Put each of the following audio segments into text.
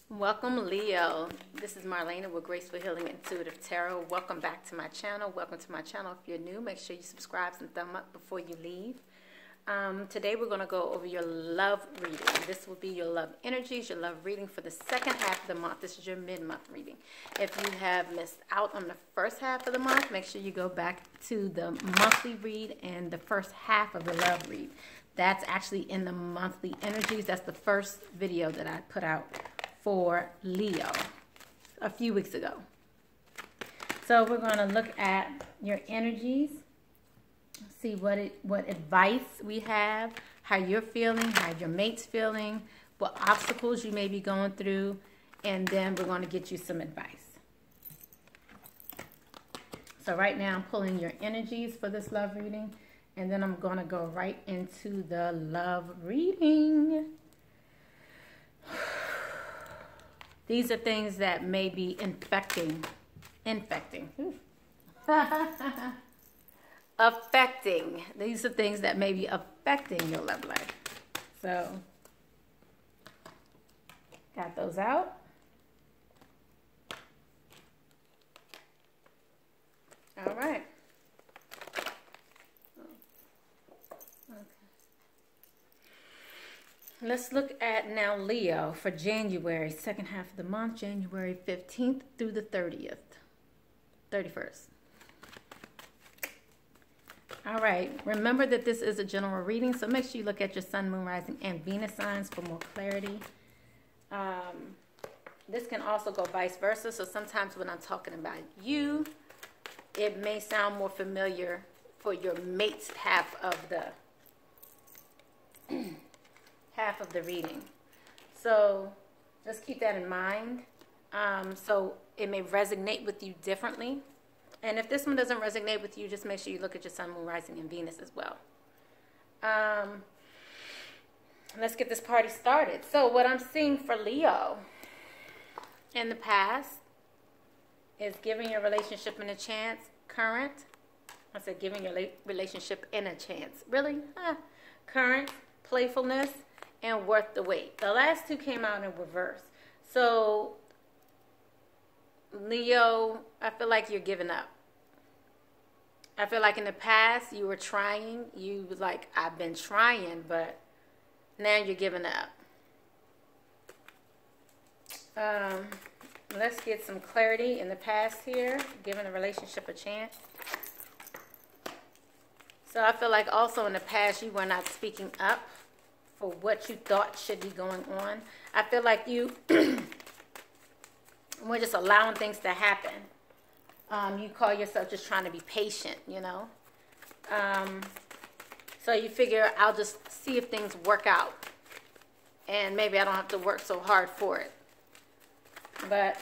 Welcome, Leo. This is Marlena with Graceful Healing Intuitive Tarot. Welcome back to my channel. Welcome to my channel. If you're new, make sure you subscribe and thumb up before you leave. Today we're going to go over your love reading. This will be your love energies, your love reading for the second half of the month. This is your mid-month reading. If you have missed out on the first half of the month, make sure you go back to the monthly read and the first half of the love read. That's actually in the monthly energies. That's the first video that I put out for Leo a few weeks ago. So we're going to look at your energies, see what advice we have, how you're feeling, how your mate's feeling, what obstacles you may be going through, and then we're going to get you some advice. So right now I'm pulling your energies for this love reading, and then I'm going to go right into the love reading. These are things that may be affecting. These are things that may be affecting your love life. So, got those out. All right. Let's look at now Leo for January, second half of the month, January 15th through the 31st. All right, remember that this is a general reading, so make sure you look at your sun, moon, rising, and Venus signs for more clarity. This can also go vice versa, so sometimes when I'm talking about you, it may sound more familiar for your mate's half of the reading. So just keep that in mind. So it may resonate with you differently. And if this one doesn't resonate with you, just make sure you look at your sun, moon, rising, and Venus as well. Let's get this party started. So what I'm seeing for Leo in the past is giving your relationship a chance. Current. I said giving your relationship a chance. Really? Current, playfulness, and worth the wait. The last two came out in reverse. So, Leo, I feel like you're giving up. I feel like in the past you were trying. You was like, I've been trying, but now you're giving up. Let's get some clarity in the past here, giving a relationship a chance. So I feel like also in the past you were not speaking up for what you thought should be going on. I feel like you were just allowing things to happen. You call yourself just trying to be patient, you know. So you figure I'll just see if things work out. And maybe I don't have to work so hard for it. But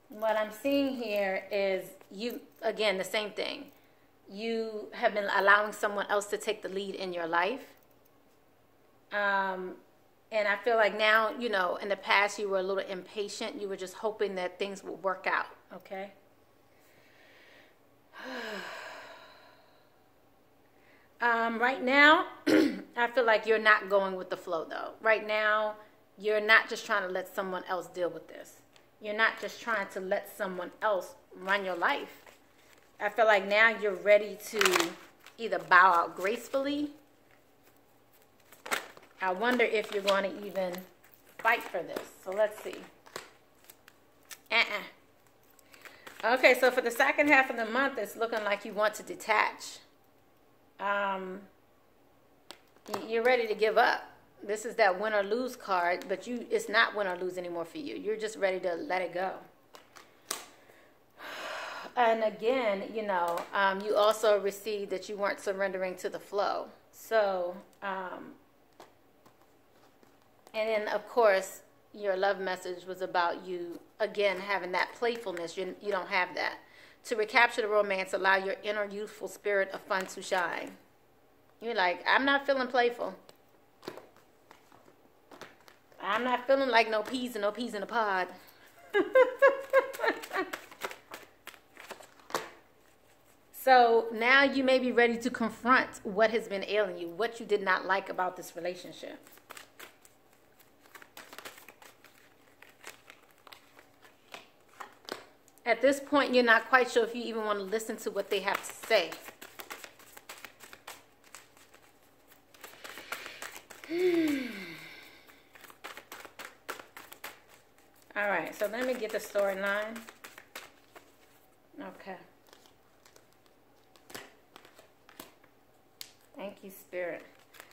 what I'm seeing here is you, again, the same thing. You have been allowing someone else to take the lead in your life. And I feel like now, you know, in the past you were a little impatient. You were just hoping that things would work out, okay? Right now, I feel like you're not going with the flow, though. Right now, you're not just trying to let someone else deal with this. You're not just trying to let someone else run your life. I feel like now you're ready to either bow out gracefully. I wonder if you're going to even fight for this. So let's see. Okay, so for the second half of the month, it's looking like you want to detach. You're ready to give up. This is that win or lose card, but it's not win or lose anymore for you. You're just ready to let it go. And again, you know, you also received that you weren't surrendering to the flow. So, and then, of course, your love message was about you, again, having that playfulness. You don't have that. To recapture the romance, allow your inner youthful spirit of fun to shine. You're like, I'm not feeling playful. I'm not feeling like no peas in a pod. So now you may be ready to confront what has been ailing you, what you did not like about this relationship. At this point, you're not quite sure if you even want to listen to what they have to say. All right, so let me get the storyline. Okay. Thank you, Spirit.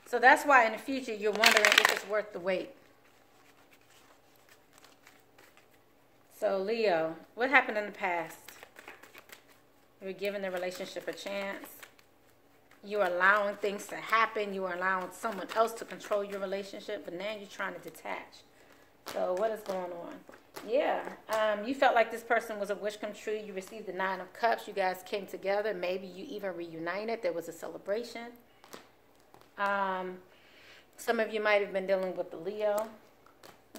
So that's why in the future you're wondering if it's worth the wait. So Leo, what happened in the past? You were giving the relationship a chance. You were allowing things to happen. You were allowing someone else to control your relationship, but now you're trying to detach. So what is going on? Yeah, you felt like this person was a wish come true. You received the 9 of Cups. You guys came together. Maybe you even reunited. There was a celebration. Some of you might have been dealing with the Leo,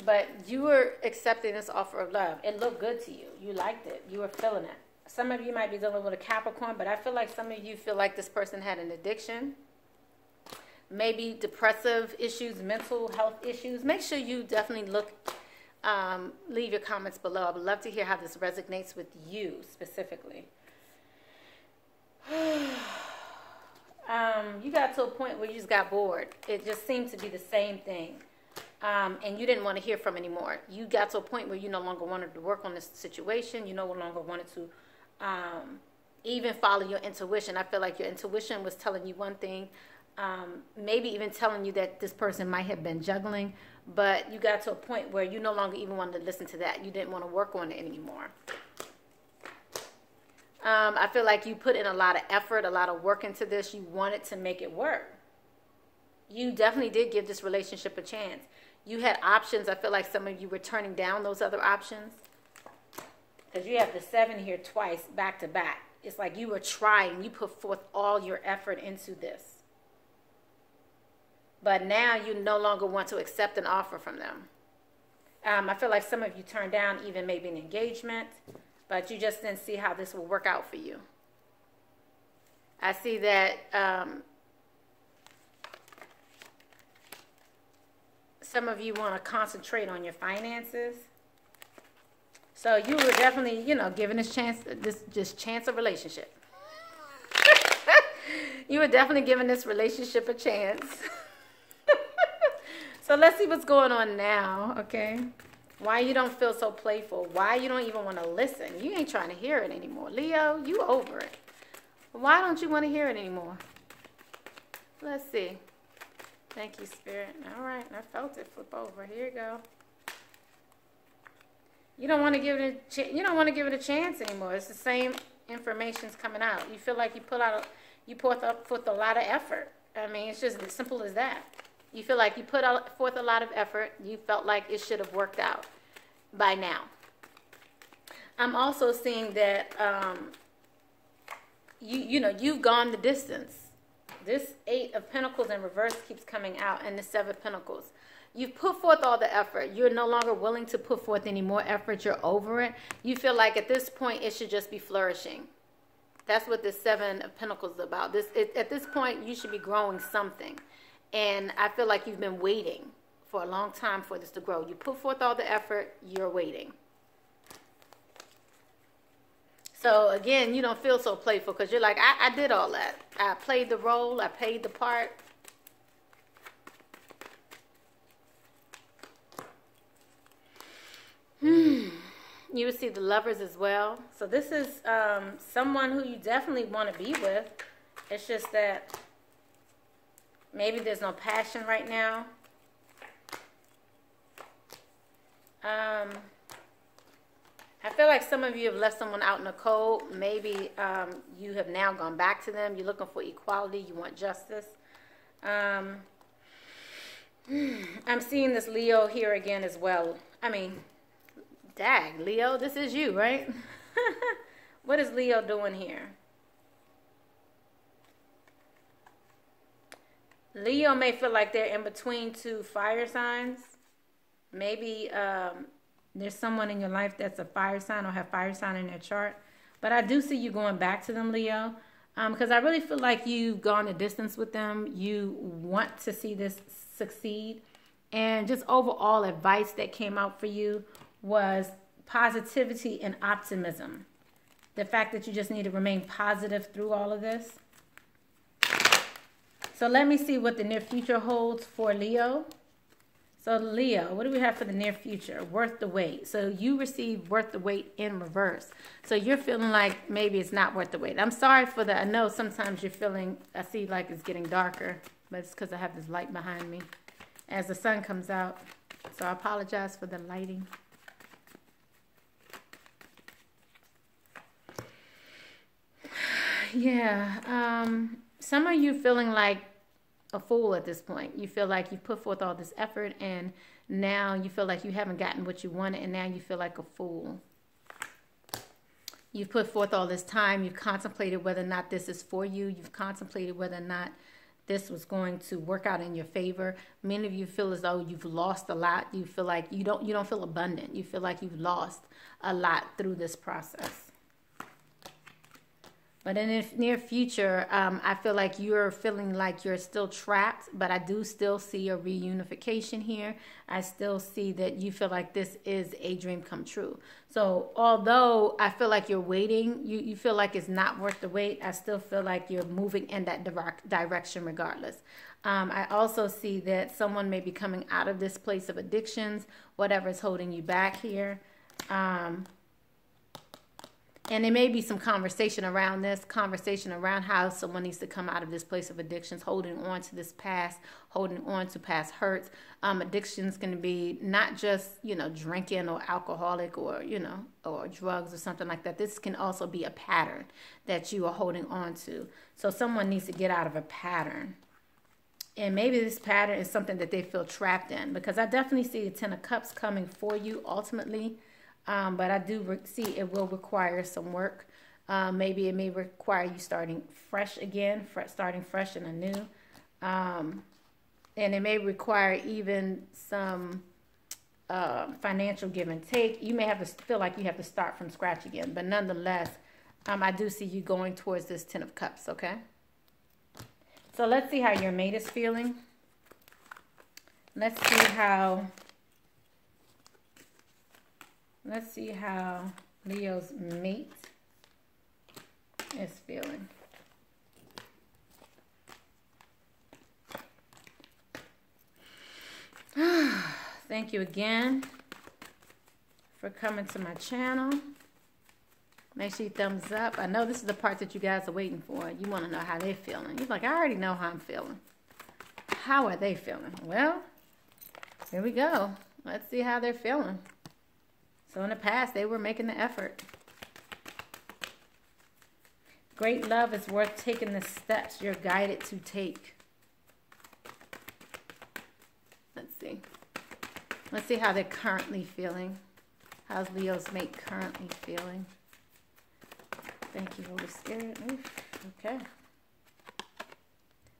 but you were accepting this offer of love. It looked good to you. You liked it. You were feeling it. Some of you might be dealing with a Capricorn, but I feel like some of you feel like this person had an addiction, maybe depressive issues, mental health issues. Make sure you definitely look, leave your comments below. I would love to hear how this resonates with you specifically. You got to a point where you just got bored. It just seemed to be the same thing. And you didn't want to hear from anymore. You got to a point where you no longer wanted to work on this situation. You no longer wanted to even follow your intuition. I feel like your intuition was telling you one thing, maybe even telling you that this person might have been juggling, but you got to a point where you no longer even wanted to listen to that. You didn't want to work on it anymore. I feel like you put in a lot of effort, a lot of work into this. You wanted to make it work. You definitely did give this relationship a chance. You had options. I feel like some of you were turning down those other options. Because you have the 7 here twice, back to back. It's like you were trying. You put forth all your effort into this. But now you no longer want to accept an offer from them. I feel like some of you turned down even maybe an engagement. But you just didn't see how this will work out for you. I see that some of you want to concentrate on your finances. So you were definitely, given this chance, this chance of relationship. You were definitely giving this relationship a chance. So let's see what's going on now, okay? Why you don't feel so playful? Why you don't even want to listen? You ain't trying to hear it anymore. Leo, you over it. Why don't you want to hear it anymore? Let's see. Thank you, Spirit. All right, I felt it flip over. Here you go. You don't want to give it a chance anymore. It's the same information's coming out. You feel like you put forth a lot of effort. I mean, it's just as simple as that. You feel like you put forth a lot of effort. You felt like it should have worked out by now. I'm also seeing that you've gone the distance. This 8 of Pentacles in reverse keeps coming out, and the 7 of Pentacles. You've put forth all the effort. You're no longer willing to put forth any more effort. You're over it. You feel like at this point it should just be flourishing. That's what this 7 of Pentacles is about. At this point, you should be growing something. And I feel like you've been waiting for a long time for this to grow. You put forth all the effort, you're waiting. So again, you don't feel so playful because you're like, I did all that. I played the role, I played the part. You would see the Lovers as well. So this is someone who you definitely want to be with. It's just that maybe there's no passion right now. I feel like some of you have left someone out in the cold. Maybe you have now gone back to them. You're looking for equality. You want justice. I'm seeing this Leo here again as well. I mean, dag, Leo, this is you, right? What is Leo doing here? Leo may feel like they're in between 2 fire signs. Maybe there's someone in your life that's a fire sign or have fire sign in their chart. But I do see you going back to them, Leo, because I really feel like you've gone a distance with them. You want to see this succeed. And just overall advice that came out for you was positivity and optimism. The fact that you just need to remain positive through all of this. So let me see what the near future holds for Leo. So Leo, what do we have for the near future? Worth the wait. So you received worth the wait in reverse. So you're feeling like maybe it's not worth the wait. I'm sorry for that. I know sometimes you're feeling, I see like it's getting darker, but it's because I have this light behind me as the sun comes out. So I apologize for the lighting. Yeah, some of you feeling like a fool at this point. You feel like you put forth all this effort and now you feel like you haven't gotten what you wanted and now you feel like a fool. You've put forth all this time. You've contemplated whether or not this is for you. You've contemplated whether or not this was going to work out in your favor. Many of you feel as though you've lost a lot. You feel like you don't feel abundant. You feel like you've lost a lot through this process. But in the near future, I feel like you're feeling like you're still trapped, but I do still see a reunification here. I still see that you feel like this is a dream come true. So although I feel like you're waiting, you feel like it's not worth the wait, I still feel like you're moving in that direction regardless. I also see that someone may be coming out of this place of addictions, whatever is holding you back here. And there may be some conversation around this, conversation around how someone needs to come out of this place of addictions, holding on to this past, holding on to past hurts. Addiction's going to be not just, drinking or alcoholic or, or drugs or something like that. This can also be a pattern that you are holding on to. So someone needs to get out of a pattern. And maybe this pattern is something that they feel trapped in, because I definitely see the Ten of Cups coming for you ultimately. But I do see it will require some work. Maybe it may require you starting fresh again, starting fresh and anew. And it may require even some financial give and take. You may have to feel like you have to start from scratch again. But nonetheless, I do see you going towards this Ten of Cups, okay? So let's see how your mate is feeling. Let's see how Leo's mate is feeling. Thank you again for coming to my channel. Make sure you thumbs up. I know this is the part that you guys are waiting for. You want to know how they're feeling. You're like, I already know how I'm feeling. How are they feeling? Well, here we go. Let's see how they're feeling. So in the past, they were making the effort. Great love is worth taking the steps you're guided to take. Let's see. Let's see how they're currently feeling. How's Leo's mate currently feeling? Thank you, Holy Spirit. Oof. Okay.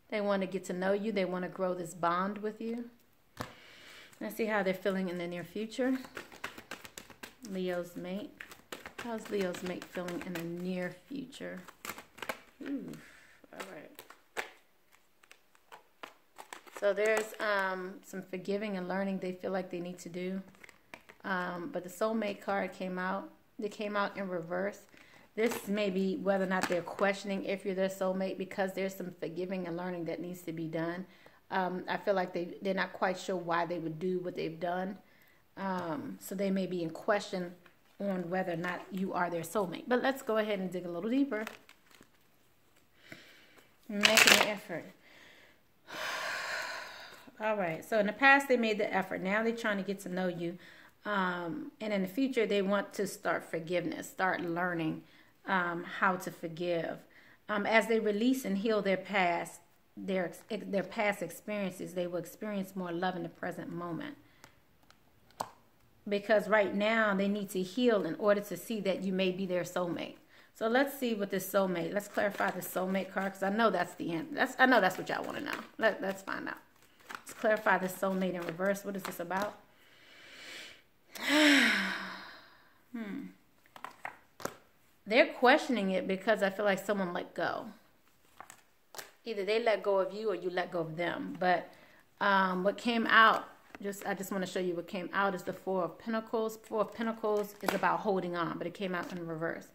They want to get to know you. They want to grow this bond with you. Let's see how they're feeling in the near future. Leo's mate. How's Leo's mate feeling in the near future? Ooh, all right. So there's some forgiving and learning they feel like they need to do. But the Soulmate card came out. They came out in reverse. This may be whether or not they're questioning if you're their soulmate, because there's some forgiving and learning that needs to be done. I feel like they're not quite sure why they would do what they've done. So they may be in question on whether or not you are their soulmate. But let's go ahead and dig a little deeper. Making an effort. All right. So in the past, they made the effort. Now they're trying to get to know you. And in the future, they want to start forgiveness, start learning how to forgive. As they release and heal their past, their past experiences, they will experience more love in the present moment. Because right now they need to heal in order to see that you may be their soulmate. So let's see what this soulmate. Let's clarify the soulmate card, because I know that's the end. I know that's what y'all want to know. Let's find out. Let's clarify the soulmate in reverse. What is this about? They're questioning it because I feel like someone let go. Either they let go of you or you let go of them. But what came out, I just want to show you what came out is the Four of Pentacles. Four of Pentacles is about holding on, but it came out in reverse.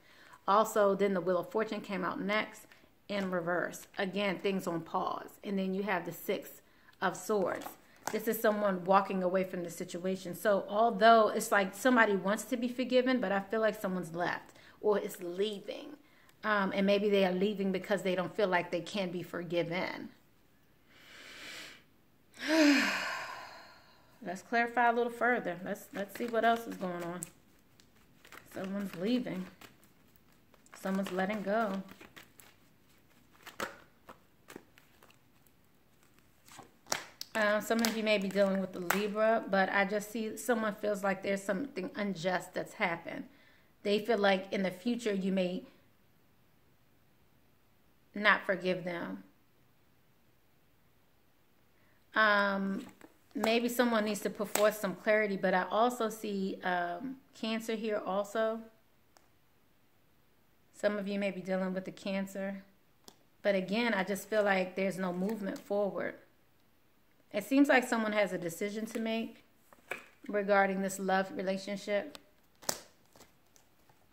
Also, then the Wheel of Fortune came out next in reverse. Again, things on pause. And then you have the Six of Swords. This is someone walking away from the situation. So although it's like somebody wants to be forgiven, but I feel like someone's left or is leaving. And maybe they are leaving because they don't feel like they can be forgiven. Let's clarify a little further. Let's see what else is going on. Someone's leaving. Someone's letting go. Some of you may be dealing with the Libra, but I just see someone feels like there's something unjust that's happened. They feel like in the future you may not forgive them. Maybe someone needs to put forth some clarity, but I also see Cancer here also. Some of you may be dealing with the Cancer. But again, I just feel like there's no movement forward. It seems like someone has a decision to make regarding this love relationship.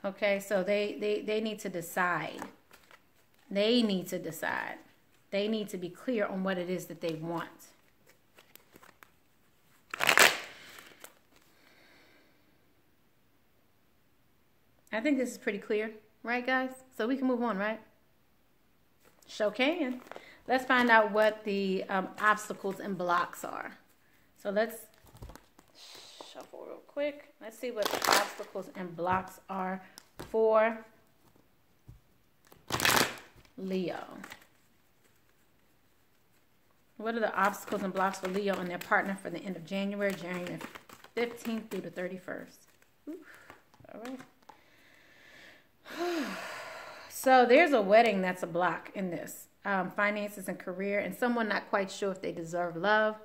Okay, so they need to decide. They need to decide. They need to be clear on what it is that they want. I think this is pretty clear, right, guys? So we can move on, right? Sure can. Let's find out what the obstacles and blocks are. So let's shuffle real quick. Let's see what the obstacles and blocks are for Leo. What are the obstacles and blocks for Leo and their partner for the end of January, January 15th through the 31st? Oof. All right. So there's a wedding that's a block in this. Finances and career, and someone not quite sure if they deserve love.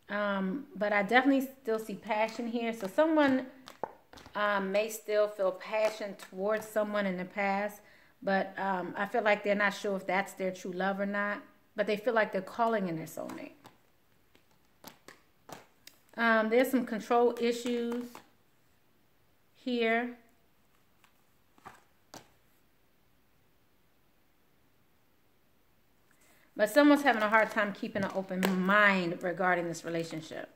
But I definitely still see passion here. So someone may still feel passion towards someone in the past, but I feel like they're not sure if that's their true love or not. But they feel like they're calling in their soulmate. There's some control issues here. But someone's having a hard time keeping an open mind regarding this relationship.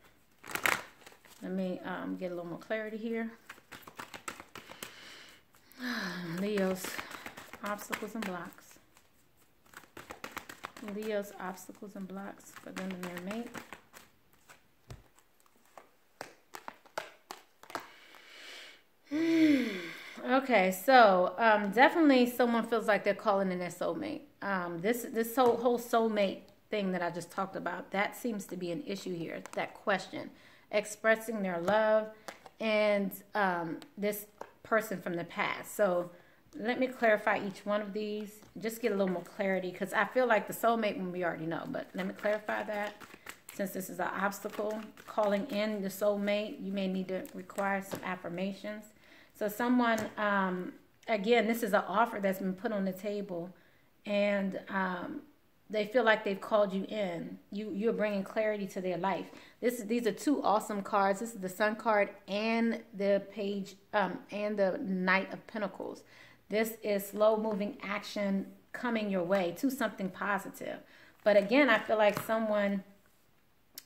Let me get a little more clarity here. Leo's obstacles and blocks. Leo's obstacles and blocks for them and their mate. Okay, so definitely someone feels like they're calling in their soulmate. This whole soulmate thing that I just talked about, that seems to be an issue here, that question. Expressing their love and this person from the past. So let me clarify each one of these. Just get a little more clarity, because I feel like the soulmate one we already know. But let me clarify that. Since this is an obstacle, calling in the soulmate, you may need to require some affirmations. So someone, again, this is an offer that's been put on the table, and they feel like they've called you in. You're bringing clarity to their life. These are two awesome cards. This is the Sun card and the Page and the Knight of Pentacles. This is slow-moving action coming your way to something positive. But again, I feel like someone,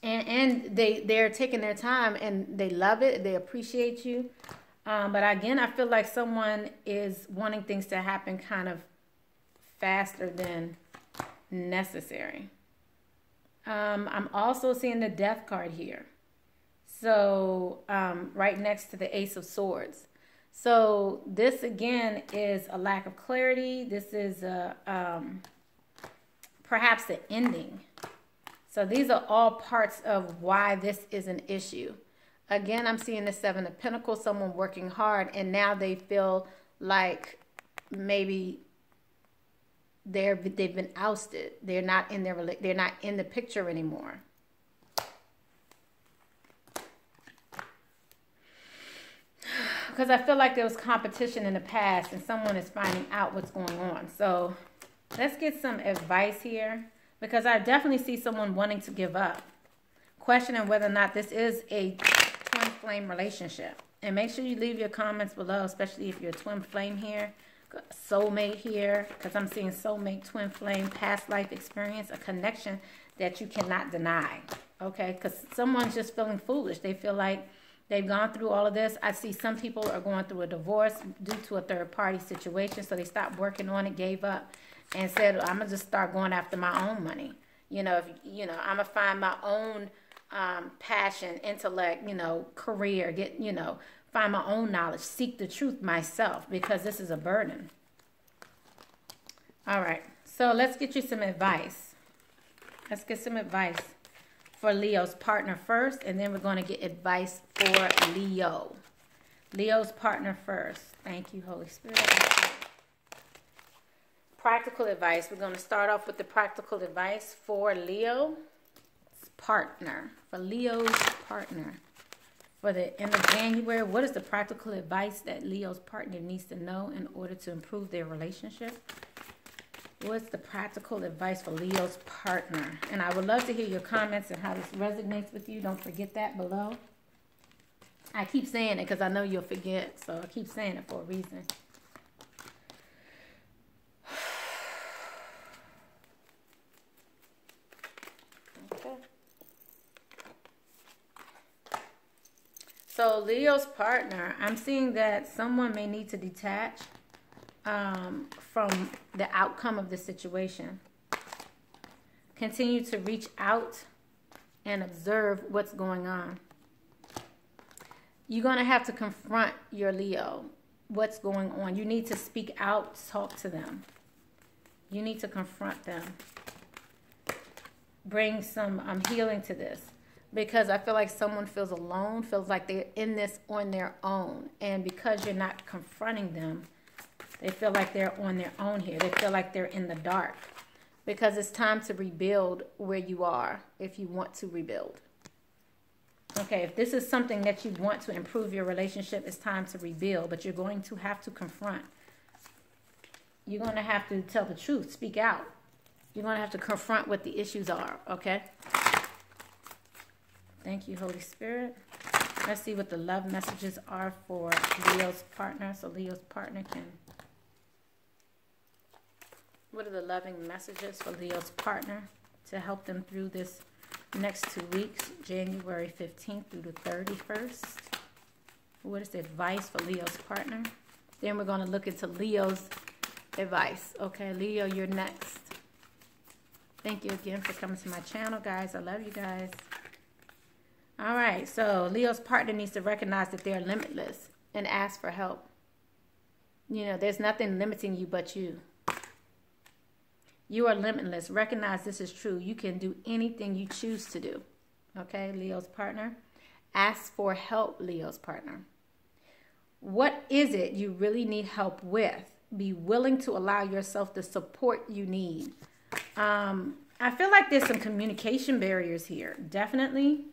and they're taking their time and they love it. They appreciate you. But again, I feel like someone is wanting things to happen kind of faster than necessary. I'm also seeing the Death card here. So right next to the Ace of Swords. So this again is a lack of clarity. This is perhaps the ending. So these are all parts of why this is an issue. Again, I'm seeing the Seven of Pentacles, someone working hard, and now they feel like maybe they've been ousted. They're not in they're not in the picture anymore. Because I feel like there was competition in the past and someone is finding out what's going on. So let's get some advice here, because I definitely see someone wanting to give up, questioning whether or not this is a twin flame relationship. And make sure you leave your comments below, especially if you're a twin flame here. soulmate here, because I'm seeing soulmate, twin flame, past life experience, a connection that you cannot deny. Okay, because someone's just feeling foolish. They feel like they've gone through all of this. I see some people are going through a divorce due to a third-party situation, so they stopped working on it, gave up, and said, I'm going to just start going after my own money. You know, I'm going to find my own passion, intellect, career, find my own knowledge, seek the truth myself, because this is a burden. All right, so let's get you some advice. Let's get some advice for Leo's partner first, and then we're going to get advice for Leo. Leo's partner first. Thank you, Holy Spirit. Practical advice. We're going to start off with the practical advice for Leo's partner. For Leo's partner. For the end of January, what is the practical advice that Leo's partner needs to know in order to improve their relationship? What's the practical advice for Leo's partner? And I would love to hear your comments and how this resonates with you. Don't forget that below. I keep saying it because I know you'll forget, so I keep saying it for a reason. Okay. So Leo's partner, I'm seeing that someone may need to detach from the outcome of the situation. Continue to reach out and observe what's going on. You're going to have to confront your Leo, what's going on. You need to speak out, talk to them. You need to confront them. Bring some healing to this. Because I feel like someone feels alone, feels like they're in this on their own. And because you're not confronting them, they feel like they're on their own here. They feel like they're in the dark. Because it's time to rebuild where you are if you want to rebuild. Okay, if this is something that you want to improve your relationship, it's time to rebuild. But you're going to have to confront. You're going to have to tell the truth. Speak out. You're going to have to confront what the issues are. Okay? Thank you, Holy Spirit. Let's see what the love messages are for Leo's partner. So Leo's partner can... What are the loving messages for Leo's partner to help them through this next 2 weeks, January 15th through the 31st? What is the advice for Leo's partner? Then we're going to look into Leo's advice. Okay, Leo, you're next. Thank you again for coming to my channel, guys. I love you guys. All right, so Leo's partner needs to recognize that they're limitless and ask for help. There's nothing limiting you but you. You are limitless. Recognize this is true. You can do anything you choose to do. Okay, Leo's partner. Ask for help, Leo's partner. What is it you really need help with? Be willing to allow yourself the support you need. I feel like there's some communication barriers here. Definitely.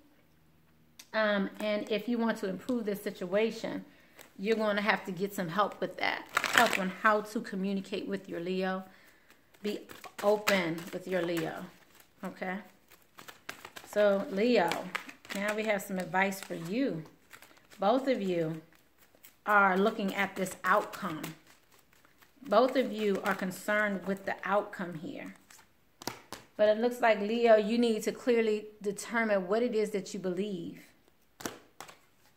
And if you want to improve this situation, you're going to have to get some help with that. Help on how to communicate with your Leo. Be open with your Leo. Okay? So, Leo, now we have some advice for you. Both of you are looking at this outcome. Both of you are concerned with the outcome here. But it looks like, Leo, you need to clearly determine what it is that you believe.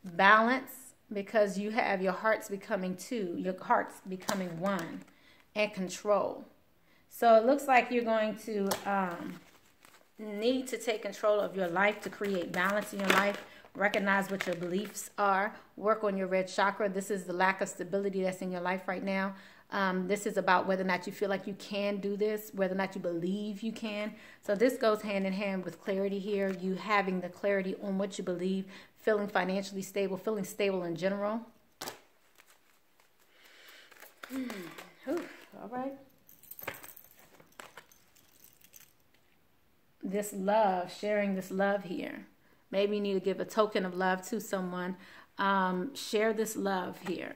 Balance, because you have your hearts becoming two, your hearts becoming one, and control. So it looks like you're going to need to take control of your life to create balance in your life. Recognize what your beliefs are. Work on your red chakra. This is the lack of stability that's in your life right now. This is about whether or not you feel like you can do this, whether or not you believe you can. So this goes hand in hand with clarity here. You having the clarity on what you believe, feeling financially stable, feeling stable in general. All right. This love, sharing this love here. Maybe you need to give a token of love to someone. Share this love here.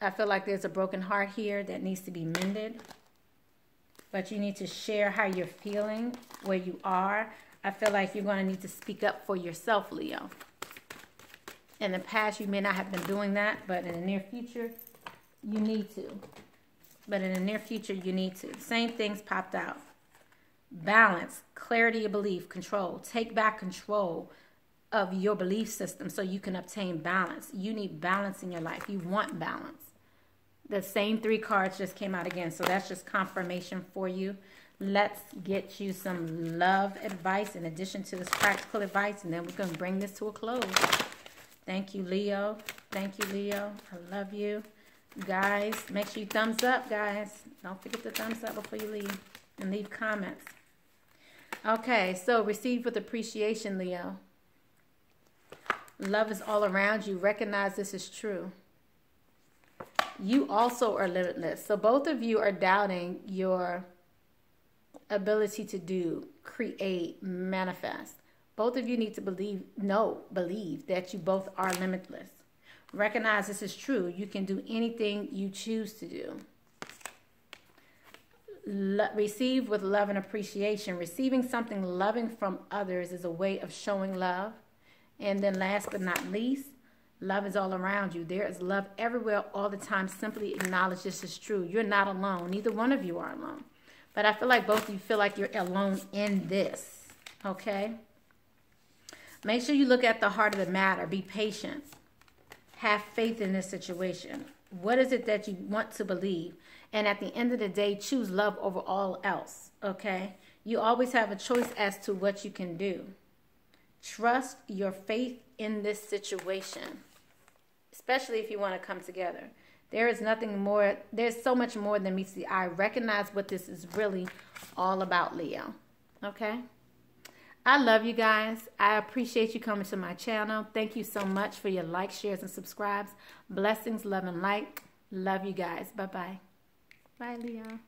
I feel like there's a broken heart here that needs to be mended. But you need to share how you're feeling, where you are. I feel like you're going to need to speak up for yourself, Leo. In the past, you may not have been doing that, but in the near future, you need to. but in the near future, you need to. Same things popped out. Balance, clarity of belief, control. Take back control of your belief system so you can obtain balance. You need balance in your life. You want balance. The same 3 cards just came out again, so that's just confirmation for you. Let's get you some love advice in addition to this practical advice, and then we're going to bring this to a close. Thank you, Leo. Thank you, Leo. I love you. Guys, make sure you thumbs up, guys. Don't forget to thumbs up before you leave, and leave comments. Okay, so receive with appreciation, Leo. Love is all around you. Recognize this is true. You also are limitless. So both of you are doubting your ability to do, create, manifest. Both of you need to believe that you both are limitless. Recognize this is true. You can do anything you choose to do. Receive with love and appreciation. Receiving something loving from others is a way of showing love. And then last but not least, love is all around you. There is love everywhere all the time. Simply acknowledge this is true. You're not alone. Neither one of you are alone. But I feel like both of you feel like you're alone in this. Okay? Make sure you look at the heart of the matter. Be patient. Have faith in this situation. What is it that you want to believe? And at the end of the day, choose love over all else. Okay? You always have a choice as to what you can do. Trust your faith in this situation, especially if you want to come together. There is nothing more. There's so much more than meets the eye. Recognize what this is really all about, Leo. Okay? I love you guys. I appreciate you coming to my channel. Thank you so much for your likes, shares, and subscribes. Blessings, love, and light. Love you guys. Bye-bye. Bye, Leo.